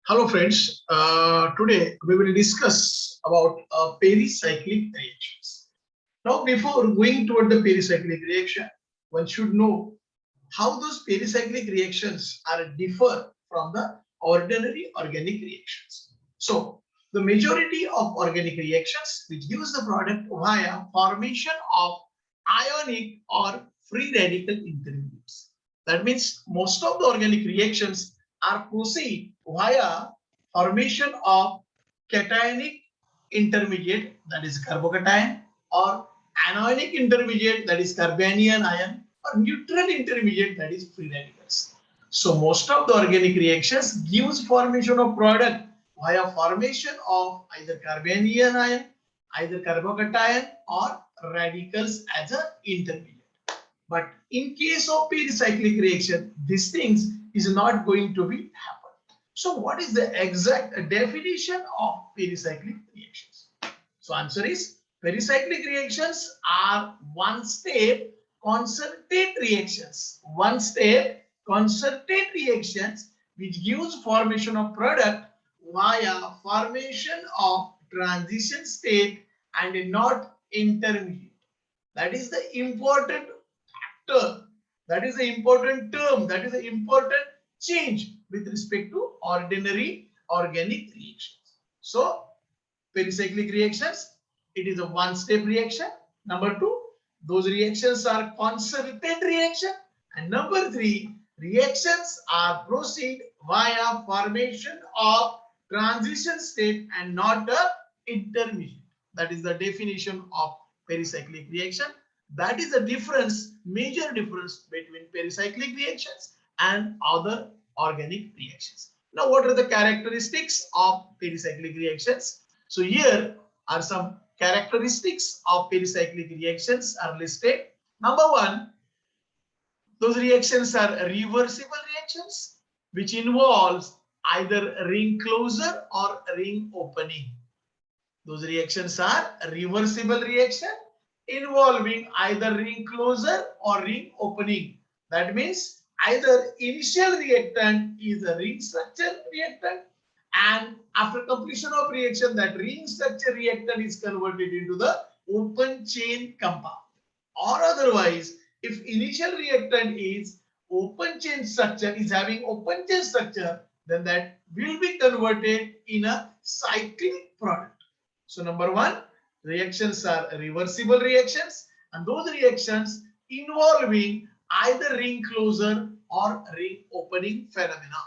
Hello friends, today we will discuss about pericyclic reactions. Now before going toward the pericyclic reaction, one should know how those pericyclic reactions are differ from the ordinary organic reactions. So the majority of organic reactions which gives the product via formation of ionic or free radical intermediates. That means most of the organic reactions are proceed via formation of cationic intermediate, that is carbocation, or anionic intermediate, that is carbanion ion, or neutral intermediate, that is free radicals. So most of the organic reactions gives formation of product via formation of either carbanion ion, either carbocation, or radicals as an intermediate. But in case of pericyclic reaction, these things is not going to be happen. So what is the exact definition of pericyclic reactions? So answer is pericyclic reactions are one step concerted reactions. One step concerted reactions which gives formation of product via formation of transition state and not intermediate. That is the important term. That is the important term. That is the important change with respect to ordinary organic reactions. So, pericyclic reactions, it is a one-step reaction. Number two, those reactions are concerted reaction. And number three, reactions are proceed via formation of transition state and not the intermediate. That is the definition of pericyclic reaction. That is the difference, major difference between pericyclic reactions and other organic reactions. Now, what are the characteristics of pericyclic reactions? So here are some characteristics of pericyclic reactions are listed. Number one, those reactions are reversible reactions, which involves either ring closure or ring opening. Those reactions are reversible reaction involving either ring closure or ring opening. That means either initial reactant is a ring structure reactant, and after completion of reaction, that ring structure reactant is converted into the open chain compound. Or otherwise, if initial reactant is open chain structure, is having open chain structure, then that will be converted in a cyclic product. So number one, reactions are reversible reactions, and those reactions involving either ring closure or ring opening phenomena.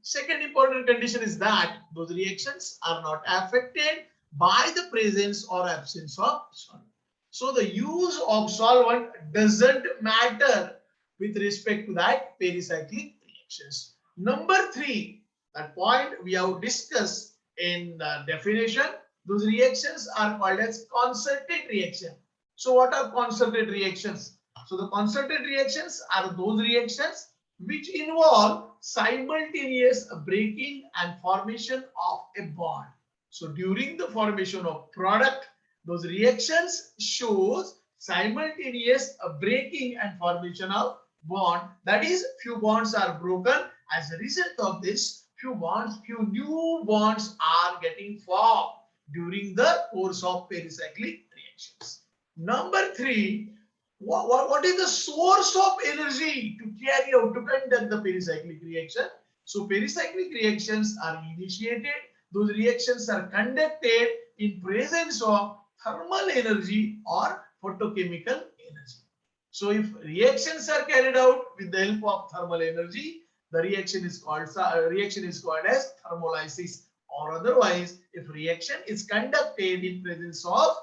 Second important condition is that those reactions are not affected by the presence or absence of solvent. So the use of solvent doesn't matter with respect to that pericyclic reactions. Number three, that point we have discussed in the definition, those reactions are called as concerted reaction. So what are concerted reactions? So the concerted reactions are those reactions which involve simultaneous breaking and formation of a bond. So during the formation of product, those reactions shows simultaneous breaking and formation of bond. That is, few bonds are broken. As a result of this, few new bonds are getting formed during the course of pericyclic reactions. Number three, what is the source of energy to carry out, to conduct the pericyclic reaction? So pericyclic reactions are initiated, those reactions are conducted in presence of thermal energy or photochemical energy. So if reactions are carried out with the help of thermal energy, the reaction is called as thermolysis. Or otherwise, if reaction is conducted in presence of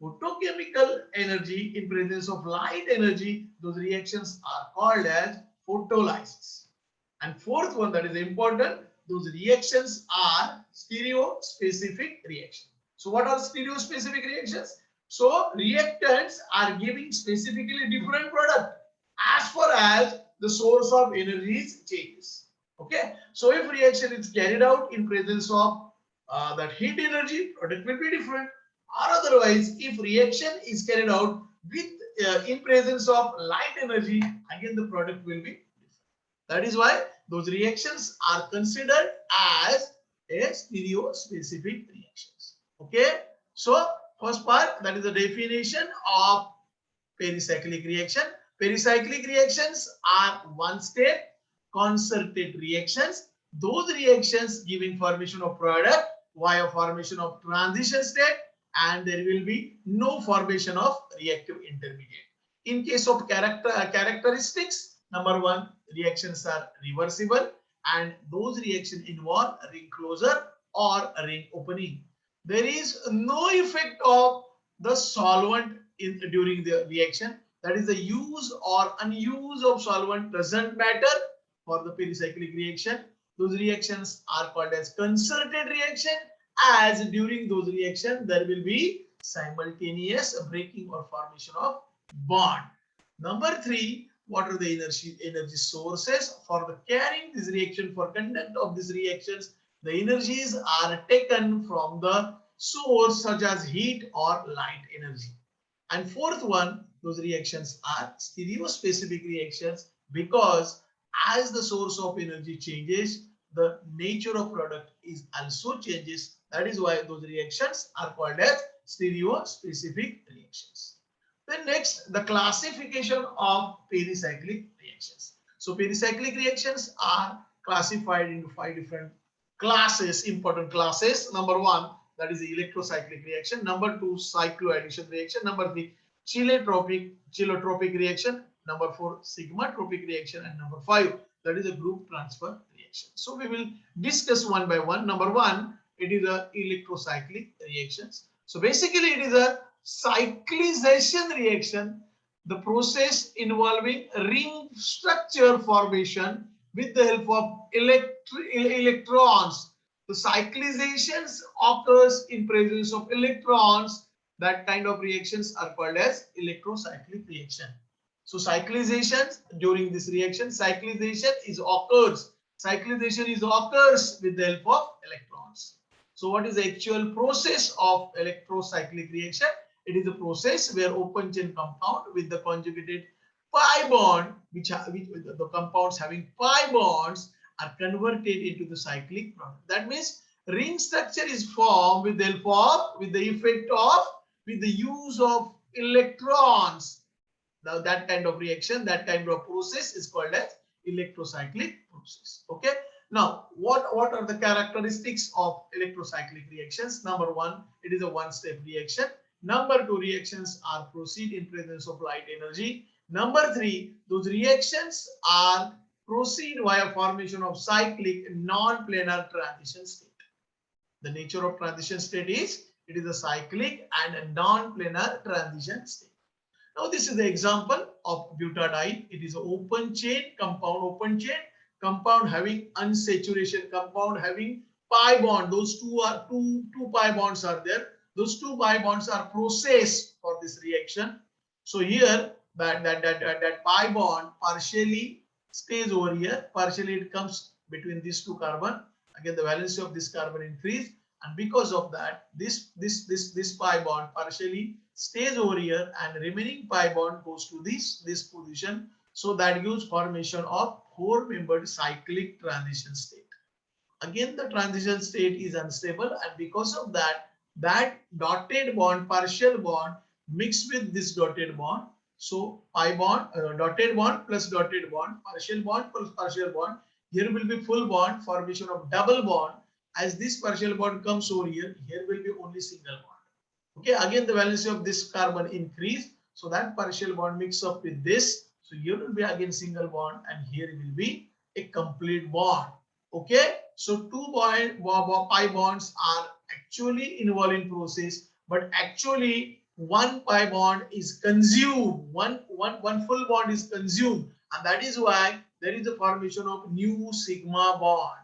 photochemical energy, in presence of light energy, those reactions are called as photolysis. And fourth one that is important, those reactions are stereospecific reactions. So what are stereospecific reactions? So reactants are giving specifically different product as far as the source of energy changes. Okay, so if reaction is carried out in presence of that heat energy, product will be different. Or otherwise, if reaction is carried out with in presence of light energy, again the product will be different. That is why those reactions are considered as a stereospecific reactions. Okay. So first part, that is the definition of pericyclic reaction. Pericyclic reactions are one-step concerted reactions. Those reactions giving formation of product via formation of transition state, and there will be no formation of reactive intermediate. In case of characteristics, number one, reactions are reversible, and those reactions involve ring closure or ring opening. There is no effect of the solvent during the reaction. That is, the use or unuse of solvent doesn't matter for the pericyclic reaction. Those reactions are called as concerted reaction, as during those reactions there will be simultaneous breaking or formation of bond. Number three, what are the energy sources for the carrying this reaction, for conduct of these reactions? The energies are taken from the source such as heat or light energy. And fourth one, those reactions are stereospecific reactions, because as the source of energy changes, the nature of product is also changes. That is why those reactions are called as stereospecific reactions. Then next, the classification of pericyclic reactions. So pericyclic reactions are classified into 5 different classes, important classes. Number one, that is the electrocyclic reaction. Number two, cycloaddition reaction. Number three, cheletropic reaction. Number four, sigmatropic reaction. And number five, that is a group transfer reaction. So we will discuss one by one. Number one, it is a electrocyclic reactions. So basically it is a cyclization reaction, the process involving ring structure formation with the help of electrons. The cyclizations occurs in presence of electrons. That kind of reactions are called as electrocyclic reaction. So cyclizations during this reaction, cyclization is occurs with the help of electrons. So what is the actual process of electrocyclic reaction? It is a process where open chain compound with the conjugated pi bond, which the compounds having pi bonds, are converted into the cyclic product. That means ring structure is formed with the help of, with the use of electrons. Now that kind of reaction, that kind of process is called as electrocyclic process. Okay. Now, what are the characteristics of electrocyclic reactions? Number one, it is a one-step reaction. Number two, reactions are proceed in presence of light energy. Number three, those reactions are proceed via formation of cyclic non-planar transition state. The nature of transition state is, it is a cyclic and a non-planar transition state. Now this is the example of butadiene. It is an open chain compound having unsaturation, compound having pi bond. Those two pi bonds are there. Those two pi bonds are processed for this reaction. So here that pi bond partially stays over here, partially it comes between these two carbon. Again, the valency of this carbon increase, and because of that, this pi bond partially stays over here, and remaining pi bond goes to this position. So that gives formation of four-membered cyclic transition state. Again, the transition state is unstable, and because of that, that dotted bond, partial bond, mixed with this dotted bond. So pi bond, dotted bond plus dotted bond, partial bond plus partial bond. Here will be full bond, formation of double bond. As this partial bond comes over here, here will be only single bond. Okay, again the valency of this carbon increase, so that partial bond mix up with this. So here will be again single bond, and here will be a complete bond. Okay, so two pi bonds are actually involved in process, but actually one pi bond is consumed, one full bond is consumed, and that is why there is a formation of new sigma bond.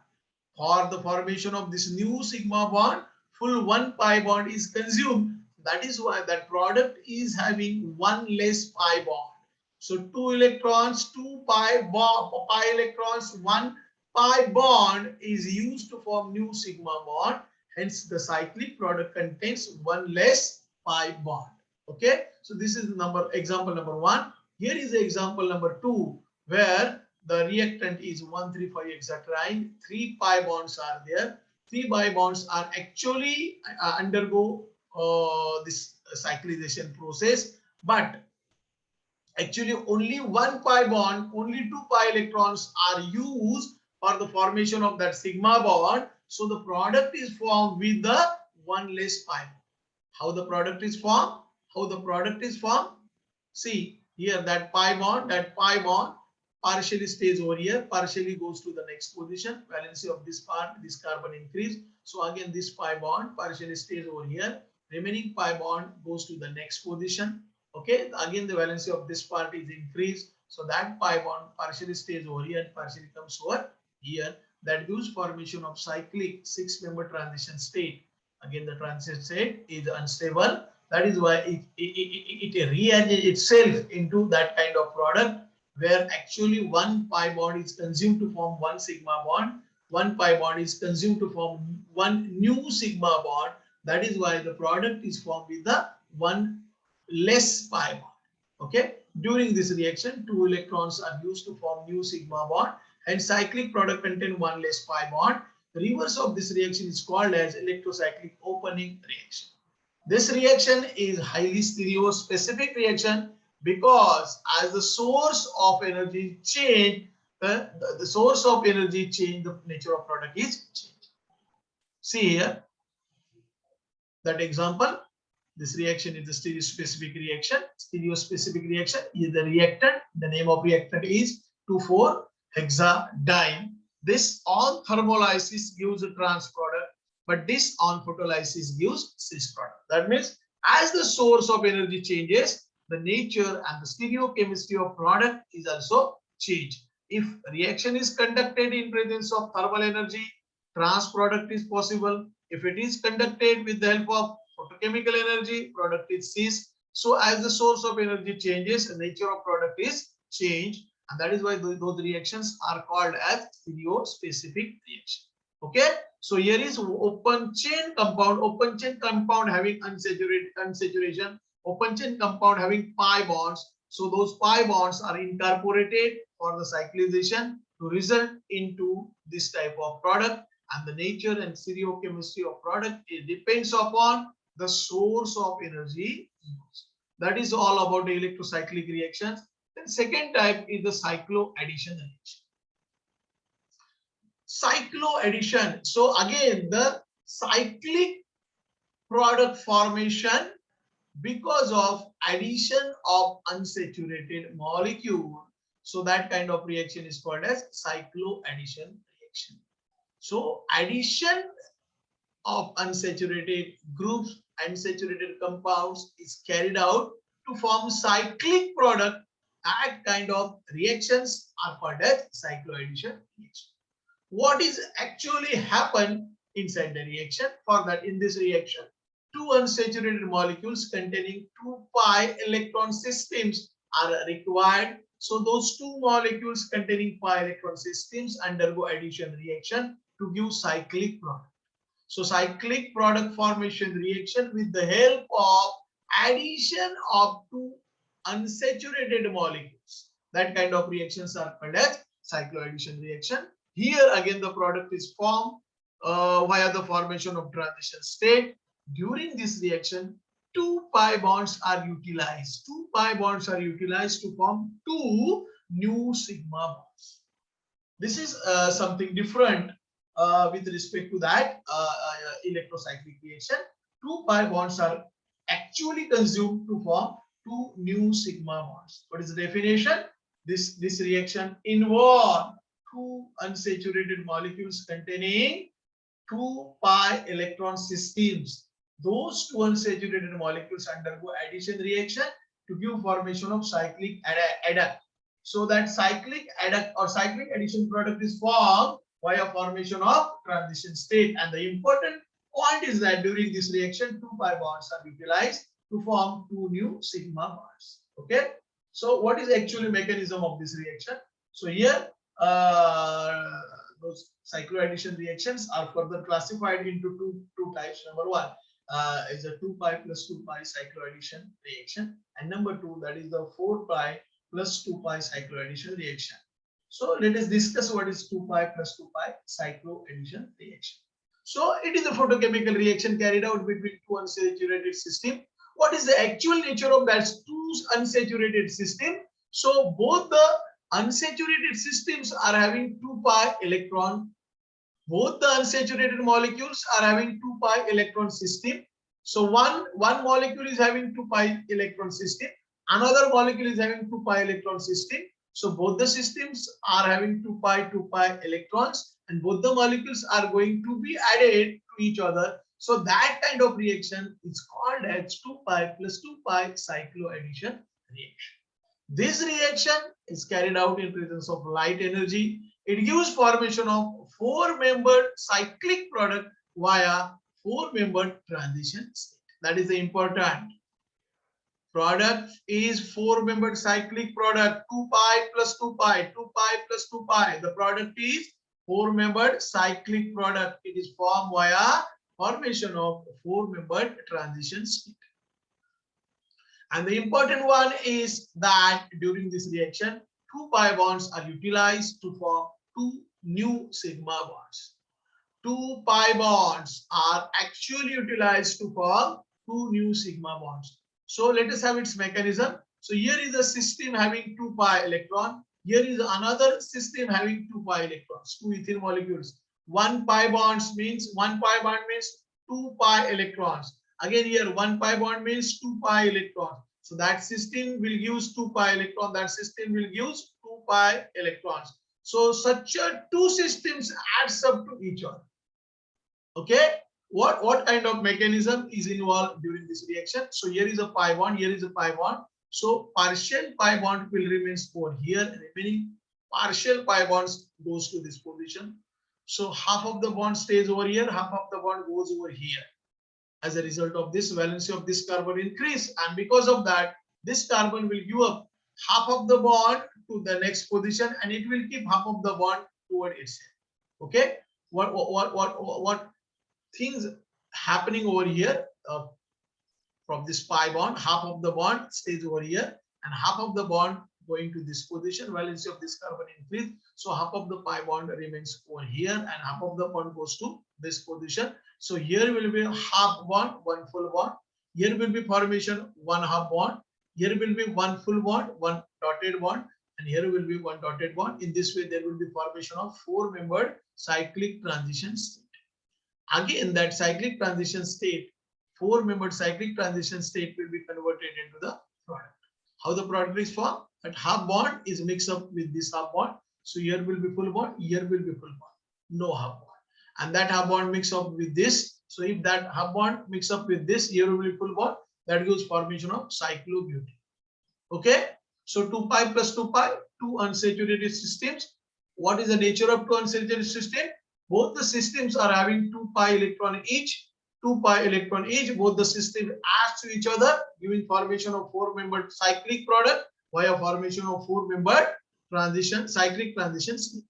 For the formation of this new sigma bond, full one pi bond is consumed. That is why that product is having one less pi bond. So two electrons, two pi electrons, one pi bond is used to form new sigma bond. Hence, the cyclic product contains one less pi bond. Okay. So this is example number one. Here is the example number two, where the reactant is 1,3,5-hexatriene. 3 pi bonds are there. 3 pi bonds are actually undergo this cyclization process, but actually only 1 pi bond, only 2 pi electrons are used for the formation of that sigma bond. So the product is formed with the one less pi bond. How the product is formed? How the product is formed? See here, that pi bond partially stays over here, partially goes to the next position. Valency of this part, this carbon increase. So again, this pi bond partially stays over here. Remaining pi bond goes to the next position. Okay, again the valency of this part is increased. So that pi bond partially stays over here and partially comes over here. That gives formation of cyclic 6-member transition state. Again, the transition state is unstable. That is why it rearranges itself into that kind of product where actually 1 pi bond is consumed to form 1 sigma bond. 1 pi bond is consumed to form 1 new sigma bond. That is why the product is formed with the 1 less pi bond. Okay. During this reaction, 2 electrons are used to form new sigma bond, and cyclic product contain 1 less pi bond. The reverse of this reaction is called as electrocyclic opening reaction. This reaction is highly stereospecific reaction because as the source of energy change, the source of energy change, the nature of product is changed. See here, that example. This reaction is the stereospecific reaction. Stereospecific reaction is the reactant. The name of reactant is 2,4-hexadiene. This on thermolysis gives a trans product, but this on photolysis gives cis product. That means as the source of energy changes, the nature and the stereochemistry of product is also changed. If reaction is conducted in presence of thermal energy, trans product is possible. If it is conducted with the help of photochemical energy, product is cis. So as the source of energy changes, the nature of product is changed, and that is why those reactions are called as stereospecific reaction. Okay, so here is open chain compound having unsaturation, open chain compound having pi bonds. So those pi bonds are incorporated for the cyclization to result into this type of product, and the nature and stereochemistry of product, it depends upon the source of energy used. That is all about the electrocyclic reactions. Then second type is the cycloaddition reaction. Cycloaddition. So again, the cyclic product formation because of addition of unsaturated molecule. So that kind of reaction is called as cycloaddition reaction. So addition of unsaturated groups, unsaturated compounds is carried out to form cyclic product. That kind of reactions are called as cycloaddition reaction. What is actually happen inside the reaction? For that, in this reaction, 2 unsaturated molecules containing 2 pi electron systems are required. So those 2 molecules containing pi electron systems undergo addition reaction to give cyclic product. So cyclic product formation reaction with the help of addition of 2 unsaturated molecules. That kind of reactions are called as cycloaddition reaction. Here again the product is formed via the formation of transition state. During this reaction, 2 pi bonds are utilized. 2 pi bonds are utilized to form 2 new sigma bonds. This is something different with respect to that electrocyclic reaction. 2 pi bonds are actually consumed to form 2 new sigma bonds. What is the definition? This reaction involves 2 unsaturated molecules containing 2 pi electron systems. Those 2 unsaturated molecules undergo addition reaction to give formation of cyclic adduct. So that cyclic adduct or cyclic addition product is formed via formation of transition state. And the important point is that during this reaction, 2 pi bonds are utilized to form 2 new sigma bonds. Okay. So what is actually mechanism of this reaction? So here those cycloaddition reactions are further classified into two types. Number one is a 2 pi plus 2 pi cycloaddition reaction, and number 2, that is the 4 pi plus 2 pi cycloaddition reaction. So let us discuss what is 2 pi plus 2 pi cycloaddition reaction. So it is a photochemical reaction carried out between two unsaturated systems. What is the actual nature of that two unsaturated system? So both the unsaturated systems are having 2 pi electron. Both the unsaturated molecules are having 2 pi electron system. So one molecule is having 2 pi electron system. Another molecule is having 2 pi electron system. So both the systems are having 2 pi electrons, and both the molecules are going to be added to each other. So that kind of reaction is called as 2 pi plus 2 pi cycloaddition reaction. This reaction is carried out in presence of light energy. It gives formation of 4-membered cyclic product via 4-membered transition state. That is the important. Product is 4-membered cyclic product, 2 pi plus 2 pi, 2 pi plus 2 pi. The product is 4-membered cyclic product. It is formed via formation of 4-membered transition state. And the important one is that during this reaction, 2 pi bonds are utilized to form 2 new sigma bonds. 2 pi bonds are actually utilized to form 2 new sigma bonds. So let us have its mechanism. So here is a system having 2 pi electron. Here is another system having 2 pi electrons, 2 ethene molecules. 1 pi bonds means 1 pi bond means 2 pi electrons. Again here 1 pi bond means 2 pi electrons. So that system will use 2 pi electron. That system will use 2 pi electrons. So such two systems adds up to each other. Okay. What kind of mechanism is involved during this reaction? So here is a pi bond, here is a pi bond. So partial pi bond will remain over here, remaining partial pi bonds goes to this position. So half of the bond stays over here, half of the bond goes over here. As a result of this, valency of this carbon increase, and because of that, this carbon will give up half of the bond to the next position, and it will keep half of the bond toward itself. Okay. What things happening over here from this pi bond? Half of the bond stays over here, and half of the bond going to this position. Valency of this carbon increase, so half of the pi bond remains over here, and half of the bond goes to this position. So here will be half bond, one full bond. Here will be formation one half bond. Here will be one full bond, one dotted bond, and here will be one dotted bond. In this way, there will be formation of 4-membered cyclic transition state. Again, that cyclic transition state, 4-membered cyclic transition state will be converted into the product. How the product is formed? That half bond is mixed up with this half bond. So here will be full bond, here will be full bond, no half bond. And that half bond mix up with this. So if that half bond mix up with this, here will be full bond. That gives formation of cyclobutane. Okay. So 2 pi plus 2 pi, 2 unsaturated systems. What is the nature of 2 unsaturated systems? Both the systems are having 2 pi electron each. 2 pi electron each. Both the systems adds to each other, giving formation of 4-membered cyclic product via formation of 4-membered cyclic transition state.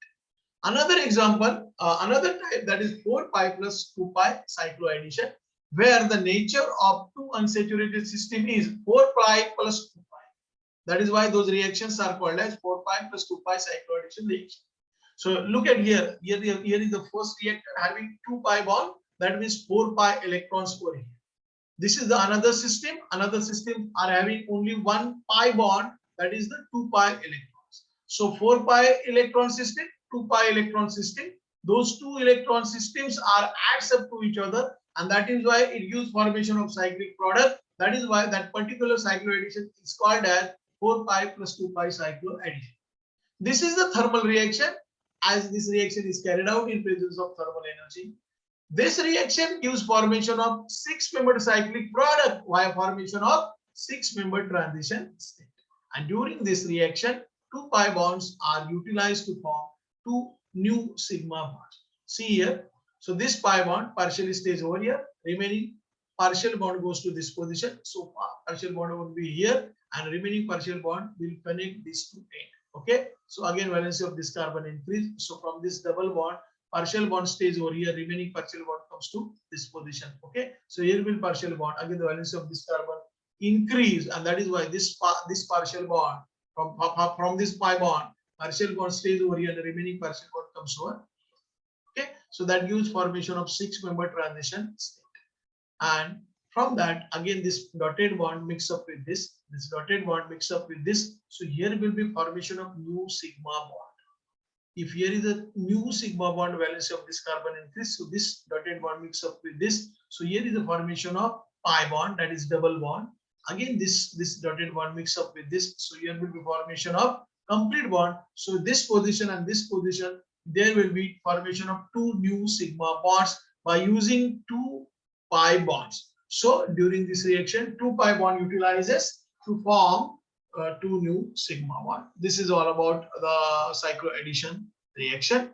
Another example, another type, that is 4 pi plus 2 pi cycloaddition, where the nature of 2 unsaturated system is 4 pi plus 2 pi. That is why those reactions are called as 4 pi plus 2 pi cycloaddition reaction. So look at here. Here is the first reactor having 2 pi bond. That means 4 pi electrons over here. This is the another system. Another system are having only 1 pi bond. That is the 2 pi electrons. So 4 pi electron system, 2 pi electron system. Those 2 electron systems are adds up to each other, and that is why it gives formation of cyclic product. That is why that particular cycloaddition is called as 4 pi plus 2 pi cycloaddition. This is the thermal reaction, as this reaction is carried out in presence of thermal energy. This reaction gives formation of 6-membered cyclic product via formation of 6-membered transition state. And during this reaction, 2 pi bonds are utilized to form 2 new sigma bonds. See here. So this pi bond partially stays over here. Remaining partial bond goes to this position. So partial bond will be here, and remaining partial bond will connect these two ends. Okay. So again, valency of this carbon increase. So from this double bond, partial bond stays over here, remaining partial bond comes to this position. Okay. So here will partial bond. Again, the valency of this carbon increase, and that is why this partial bond from this pi bond, partial bond stays over here, and the remaining partial bond comes over. Okay. So that gives formation of 6-member transition state. And from that, again, this dotted bond mix up with this dotted bond mix up with this. So here will be formation of new sigma bond. If here is a new sigma bond, valency of this carbon increase, so this dotted bond mix up with this. So here is the formation of pi bond, that is double bond. Again, this dotted bond mix up with this. So here will be formation of complete bond. So this position and this position, there will be formation of two new sigma bonds by using two pi bonds. So during this reaction, two pi bond utilizes to form two new sigma bond. This is all about the cycloaddition reaction.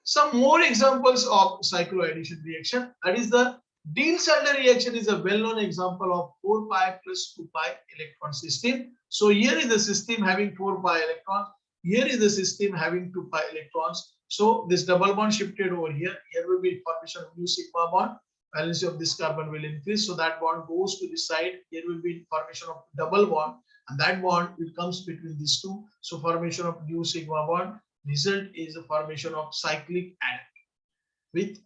Some more examples of cycloaddition reaction, that is the Diels-Alder reaction, is a well-known example of 4 pi plus 2 pi electron system. So here is the system having 4 pi electrons. Here is the system having 2 pi electrons. So this double bond shifted over here. Here will be formation of new sigma bond. Valency of this carbon will increase. So that bond goes to this side. Here will be formation of double bond, and that bond will comes between these two. So formation of new sigma bond. Result is the formation of cyclic addition with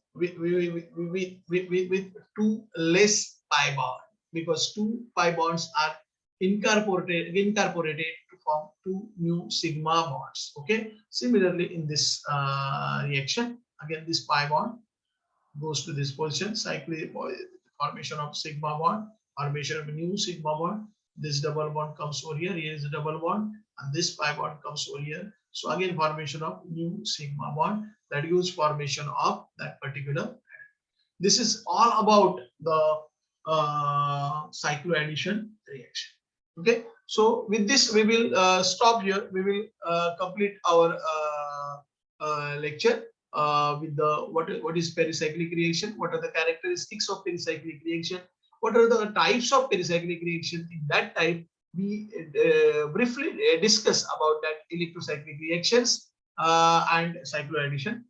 two less pi bond, because two pi bonds are incorporated to form two new sigma bonds. Okay. Similarly, in this reaction, again this pi bond goes to this position, cyclic formation of sigma bond, formation of a new sigma bond. This double bond comes over here. Here is a double bond, and this pi bond comes over here. So again, formation of new sigma bond, that gives formation of that particular atom. This is all about the cycloaddition reaction. Okay. So with this, we will stop here. We will complete our lecture with the what is pericyclic reaction, what are the characteristics of pericyclic reaction, what are the types of pericyclic reaction. In that type, we briefly discuss about that electrocyclic reactions and cycloaddition